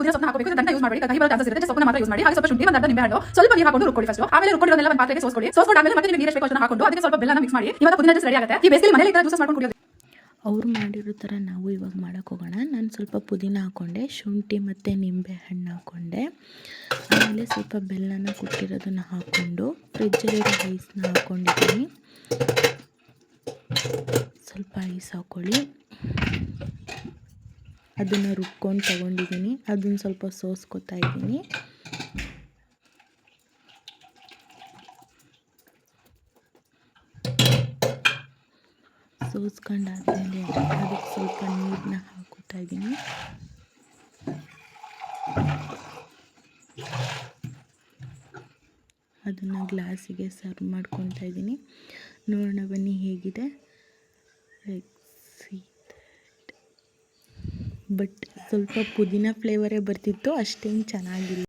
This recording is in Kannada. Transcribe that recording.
ಪುದೀನ ಸೊಪ್ಪನ್ನ ಹಾಕಬೇಕು. ದಂಟ ಯೂಸ್ ಮಾಡಿ, ಕಹಿ ಬರೋ ಚಾನ್ಸಸ್ ಇರುತ್ತೆ. ಸೊಪ್ಪನ್ನ ಮಾತ್ರ ಯೂಸ್ ಮಾಡಿ. ಹಾಗೆ ಸ್ವಲ್ಪ ಶುಂಠಿ, ಒಂದು ಅರ್ಧ ನಿಂಬೆ ಹಣ್ಣು, ಸ್ವಲ್ಪ ನೀರು ಹಾಕೊಂಡು ರುಬ್ಕೊಳ್ಳಿ ಫಸ್ಟ್. ಆಮೇಲೆ ರುಬ್ಕೊಂಡಿರೋದೆಲ್ಲ ಒಂದು ಪಾತ್ರೆಗೆ ಸೋಸ್ಕೊಳ್ಳಿ. ಸೋಸ್ಕೊಂಡು ಆಮೇಲೆ ಮತ್ತೆ ನಿಮಗೆ ನೀರು ಎಷ್ಟು ಹಾಕೊಂಡು ಅದಕ್ಕೆ ಸ್ವಲ್ಪ ಬೆಲ್ಲನ ಮಿಕ್ಸ್ ಮಾಡಿ. ಇವಾಗ ಪುದೀನ ಜ್ಯೂಸ್ ರೆಡಿ ಆಗುತ್ತೆ. ಈ ಬೇಸಿಗೆ ಮನೆಯಲ್ಲಿ ಈ ತರ ಜ್ಯೂಸ್ ಮಾಡ್ಕೊಂಡು ಕುಡಿಯೋದು. ಅವ್ರು ಮಾಡಿರೋ ಥರ ನಾವು ಇವಾಗ ಮಾಡೋಕ್ಕೆ ಹೋಗೋಣ. ನಾನು ಸ್ವಲ್ಪ ಪುದೀನ ಹಾಕ್ಕೊಂಡೆ, ಶುಂಠಿ ಮತ್ತು ನಿಂಬೆ ಹಣ್ಣು ಹಾಕ್ಕೊಂಡೆ, ಆಮೇಲೆ ಸ್ವಲ್ಪ ಬೆಲ್ಲನ ಕುಟ್ಟಿರೋದನ್ನು ಹಾಕ್ಕೊಂಡು ಫ್ರಿಜ್ಜಲ್ಲಿರೋ ಐಸ್ನ ಹಾಕ್ಕೊಂಡಿದ್ದೀನಿ. ಸ್ವಲ್ಪ ಐಸ್ ಹಾಕ್ಕೊಳ್ಳಿ. ಅದನ್ನು ರುಬ್ಕೊಂಡು ತೊಗೊಂಡಿದ್ದೀನಿ. ಅದನ್ನು ಸ್ವಲ್ಪ ಸೋಸ್ಕೊತಾ ಇದ್ದೀನಿ. ಸೋಸ್ಕೊಂಡಾದ್ಮೇಲೆ ಅದಕ್ಕೆ ಸ್ವಲ್ಪ ನೀರನ್ನ ಹಾಕೋತಾ ಇದ್ದೀನಿ. ಅದನ್ನು ಗ್ಲಾಸಿಗೆ ಸರ್ವ್ ಮಾಡ್ಕೊತಾ ಇದ್ದೀನಿ. ನೋಡೋಣ ಬನ್ನಿ ಹೇಗಿದೆ. ಬಟ್ ಸ್ವಲ್ಪ ಪುದೀನ ಫ್ಲೇವರೇ ಬರ್ತಿತ್ತು, ಅಷ್ಟೇನು ಚೆನ್ನಾಗಿಲ್ಲ.